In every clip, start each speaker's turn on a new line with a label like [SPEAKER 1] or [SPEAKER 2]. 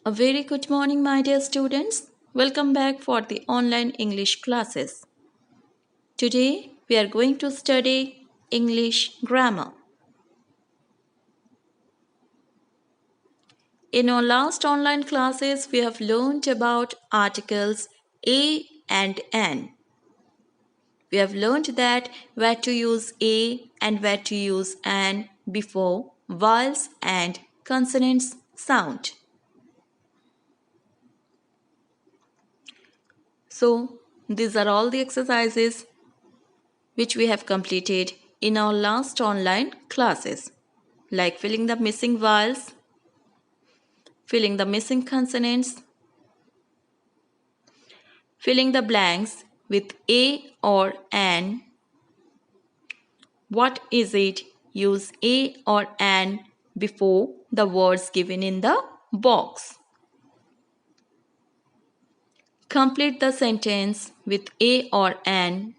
[SPEAKER 1] A very good morning, my dear students. Welcome back for the online English classes. Today we are going to study English grammar. In our last online classes, we have learned about articles a and an. We have learned that where to use a and where to use an before vowels and consonants sound. So, these are all the exercises which we have completed in our last online classes, like filling the missing vowels, filling the missing consonants, filling the blanks with a or an. What is it? Use a or an before the words given in the box. Complete the sentence with a or an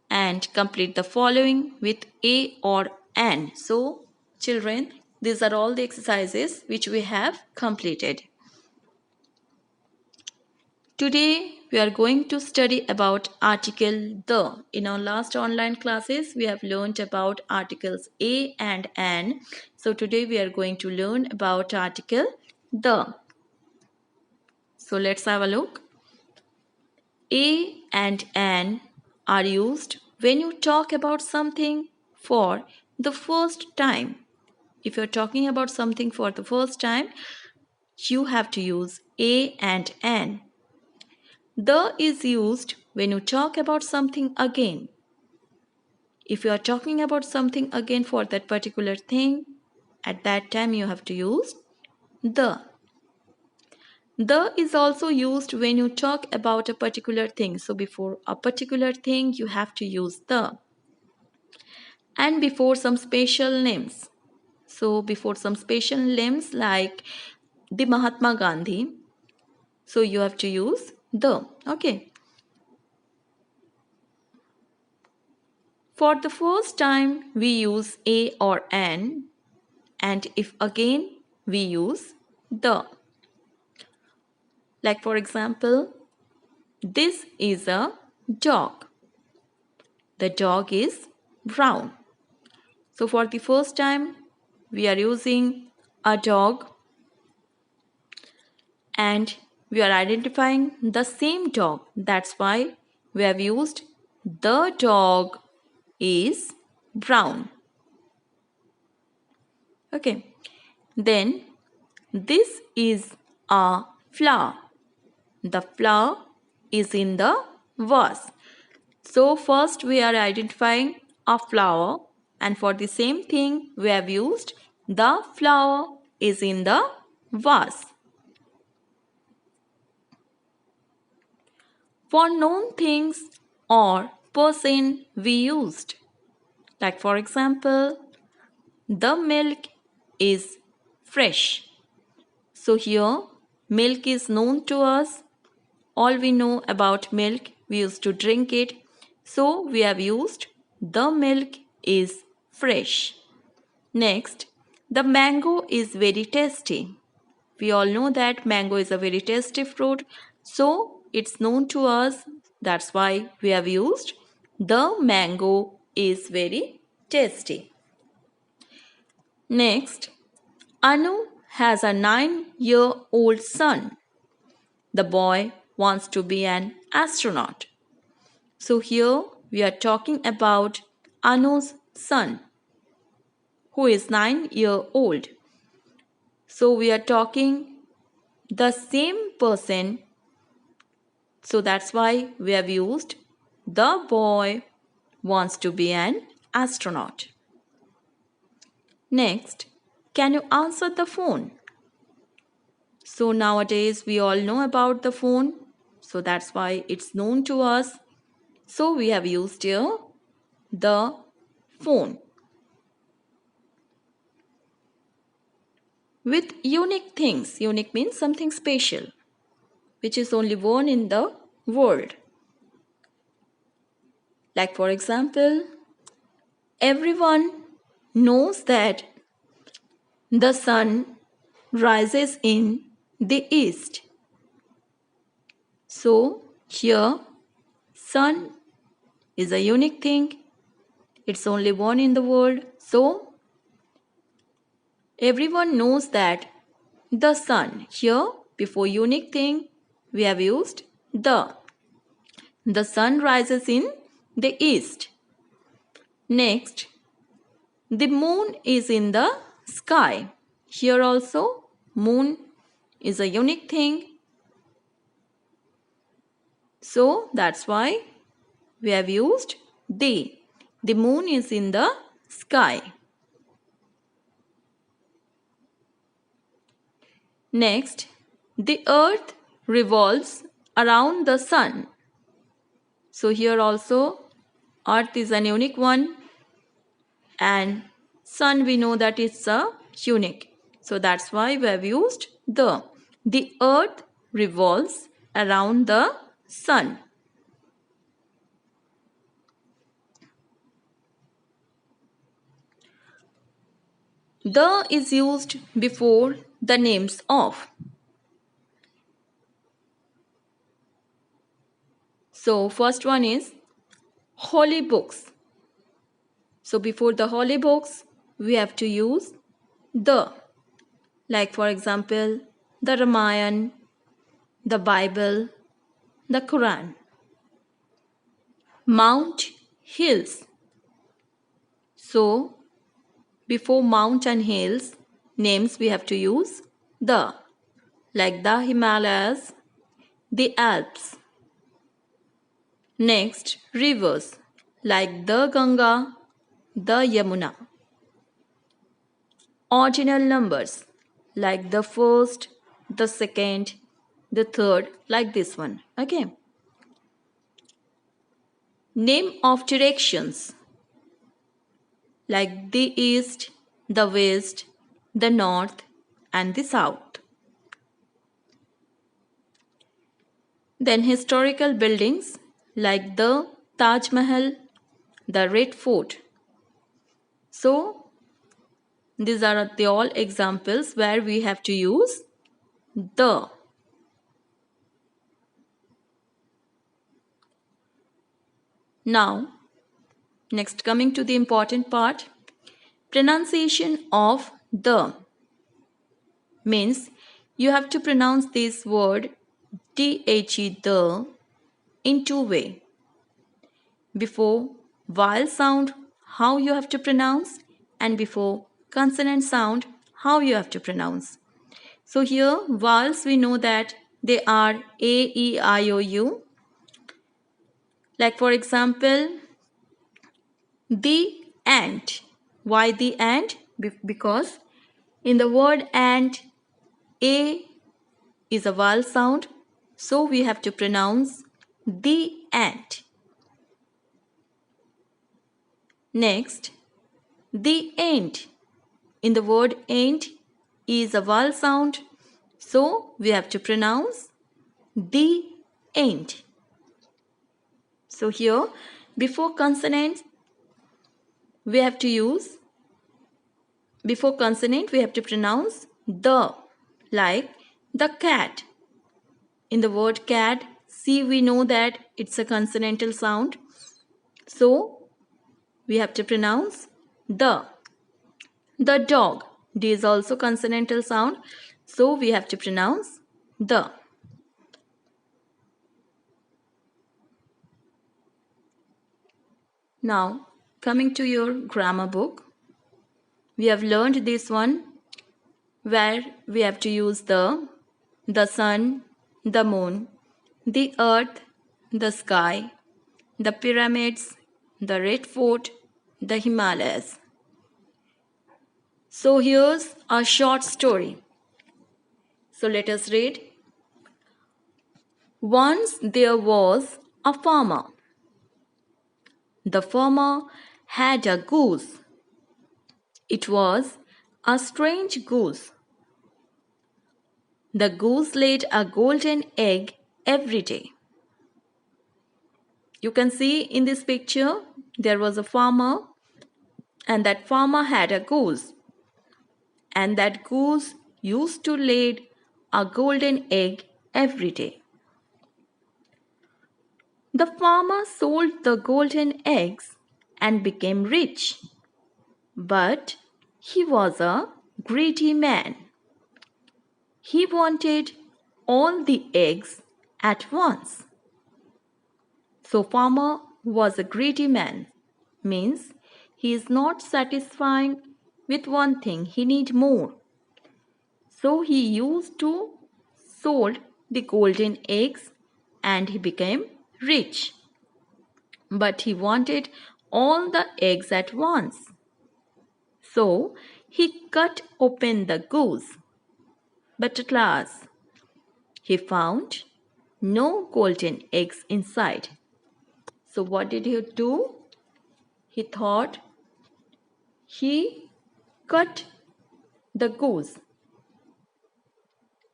[SPEAKER 1] and complete the following with a or an. So, children, these are all the exercises which we have completed. Today, we are going to study about article the. In our last online classes, we have learned about articles a and an. So, today we are going to learn about article the. So, let's have a look. A and an are used when you talk about something for the first time. If you're talking about something for the first time, you have to use a and an. The is used when you talk about something again. If you are talking about something again for that particular thing, at that time you have to use the. The is also used when you talk about a particular thing. So before a particular thing, you have to use the. And before some special names. So before some special names like the Mahatma Gandhi, so you have to use the. Okay. For the first time, we use a or an, and if again, we use the. Like for example, this is a dog. The dog is brown. So for the first time, we are using a dog and we are identifying the same dog. That's why we have used the dog is brown. Okay. Then this is a flower. The flower is in the vase. So first we are identifying a flower, and for the same thing we have used the flower is in the vase. For known things or person we used. Like for example, the milk is fresh. So here milk is known to us. All we know about milk, we used to drink it. So we have used the milk is fresh. Next, the mango is very tasty. We all know that mango is a very tasty fruit. So it's known to us. That's why we have used the mango is very tasty. Next, Anu has a 9-year-old son. The boy wants to be an astronaut. So here we are talking about Anu's son, who is 9 years old. So we are talking the same person. So that's why we have used the boy wants to be an astronaut. Next, can you answer the phone? So nowadays we all know about the phone. So that's why it's known to us. So we have used here the phone. With unique things, unique means something special, which is only one in the world. Like for example, everyone knows that the sun rises in the east. So here sun is a unique thing. It's only one in the world. So everyone knows that the sun. Here before unique thing we have used the. The sun rises in the east. Next, the moon is in the sky. Here also moon is a unique thing. So that's why we have used the. The moon is in the sky. Next, the earth revolves around the sun. So here also earth is an unique one and sun we know that it's a unique. So that's why we have used the. The earth revolves around the sun. The is used before the names of. So first one is holy books. So before the holy books we have to use the. Like for example the Ramayana, the Bible, the Quran. Mount, hills. So before mount and hills names we have to use the. Like the Himalayas, the Alps. Next, rivers like the Ganga, the Yamuna. Ordinal numbers like the first, the second, the third, like this one. Okay. Name of directions like the east, the west, the north, and the south. Then historical buildings like the Taj Mahal, the Red Fort. So these are the all examples where we have to use the. Now, next coming to the important part, pronunciation of the means you have to pronounce this word the in two way. Before vowel sound, how you have to pronounce, and before consonant sound, how you have to pronounce. So here vowels we know that they are A, E, I, O, U. Like for example, the ant. Why the ant? Because in the word ant, A is a vowel sound. So we have to pronounce the ant. Next, the ain't. In the word ain't is a vowel sound. So we have to pronounce the ain't. So here before consonant we have to use, before consonant we have to pronounce the. Like the cat. In the word cat, see we know that it's a consonantal sound. So we have to pronounce the. The dog. D is also consonantal sound. So we have to pronounce the. Now coming to your grammar book, we have learned this one where we have to use the sun, the moon, the earth, the sky, the pyramids, the Red Fort, the Himalayas. So here's a short story. So let us read. Once there was a farmer. The farmer had a goose. It was a strange goose. The goose laid a golden egg every day. You can see in this picture there was a farmer and that farmer had a goose. And that goose used to lay a golden egg every day. The farmer sold the golden eggs and became rich. But he was a greedy man. He wanted all the eggs at once. So farmer was a greedy man, means he is not satisfying with one thing, he need more. So he used to sold the golden eggs and he became rich. But he wanted all the eggs at once. So he cut open the goose. But at last he found no golden eggs inside. So what did he do? He thought he cut the goose.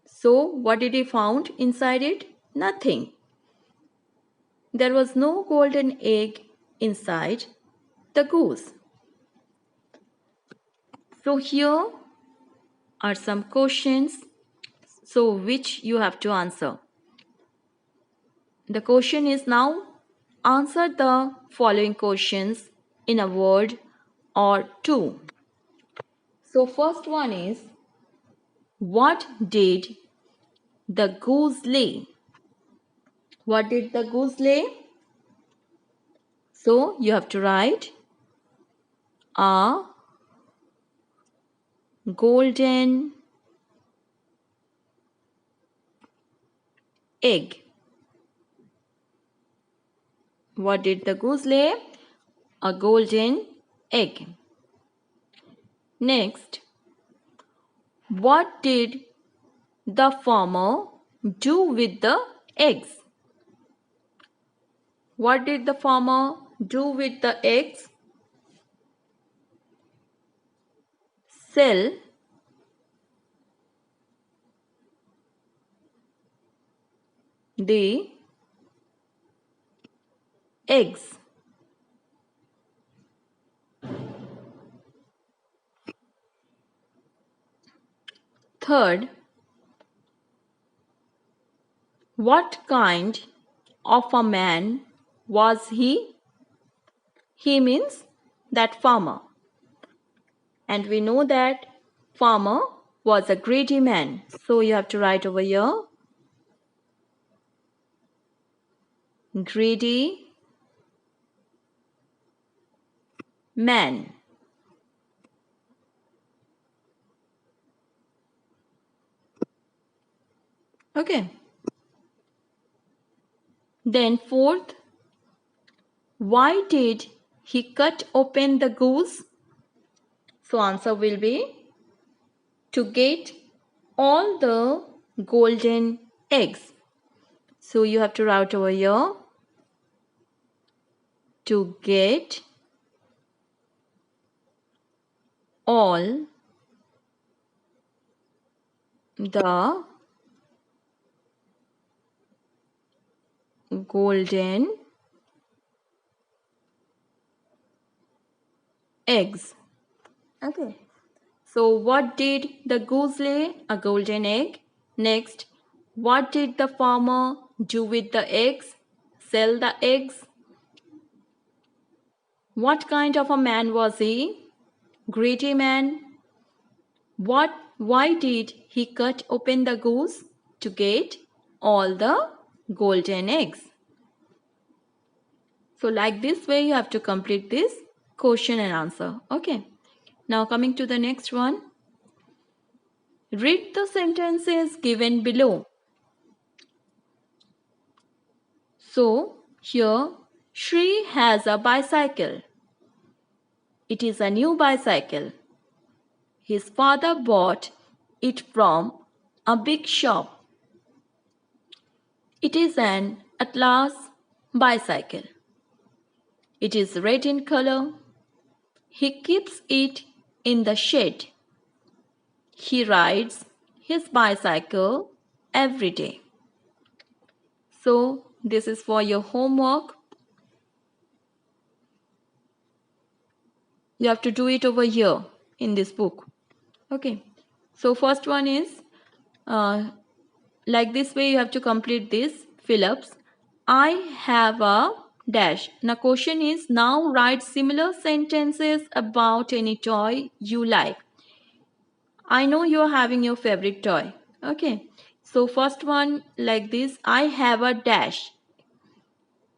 [SPEAKER 1] So what did he found inside it? Nothing. There was no golden egg inside the goose. So here are some questions which you have to answer. The question is now answer the following questions in a word or two. So first one is, what did the goose lay? What did the goose lay? So you have to write a golden egg. What did the goose lay? A golden egg. Next, what did the farmer do with the eggs? What did the farmer do with the eggs? Sell the eggs. Third, what kind of a man was he? He means that farmer. And we know that farmer was a greedy man. So you have to write over here, greedy man. Okay. Then fourth, why did he cut open the goose? So answer will be to get all the golden eggs. So you have to write over here, to get all the golden eggs. Okay. So what did the goose lay? A golden egg. Next, what did the farmer do with the eggs? Sell the eggs. What kind of a man was he? Greedy man. Why did he cut open the goose? To get all the golden eggs. So like this way you have to complete this question and answer. Okay. Now coming to the next one. Read the sentences given below. So here Shri has a bicycle. It is a new bicycle. His father bought it from a big shop. It is an Atlas bicycle. It is red in color. He keeps it in the shed. He rides his bicycle every day. So this is for your homework. You have to do it over here in this book. Okay. So first one is like this way you have to complete this fill-ups. I have a dash. Now question is, now write similar sentences about any toy you like. I know you're having your favorite toy. Okay. So first one like this, I have a dash.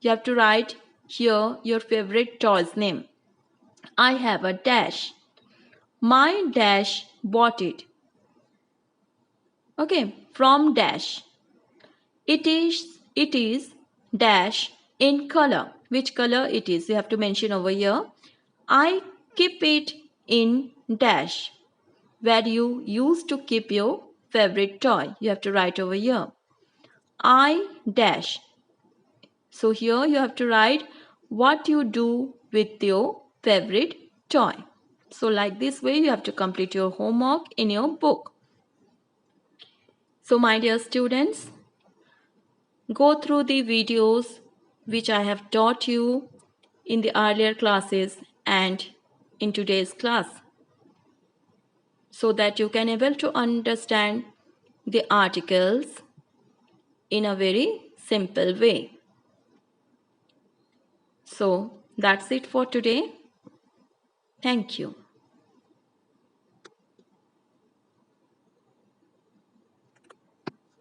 [SPEAKER 1] You have to write here your favorite toy's name. I have a dash. My dash bought it. Okay, from dash. It is dash in color. Which color it is? You have to mention over here. I keep it in dash. Where you used to keep your favorite toy. You have to write over here. I dash. So here you have to write what you do with your favorite toy. So like this way you have to complete your homework in your book. So my dear students, go through the videos which I have taught you in the earlier classes and in today's class so that you can able to understand the articles in a very simple way. So that's it for today. Thank you.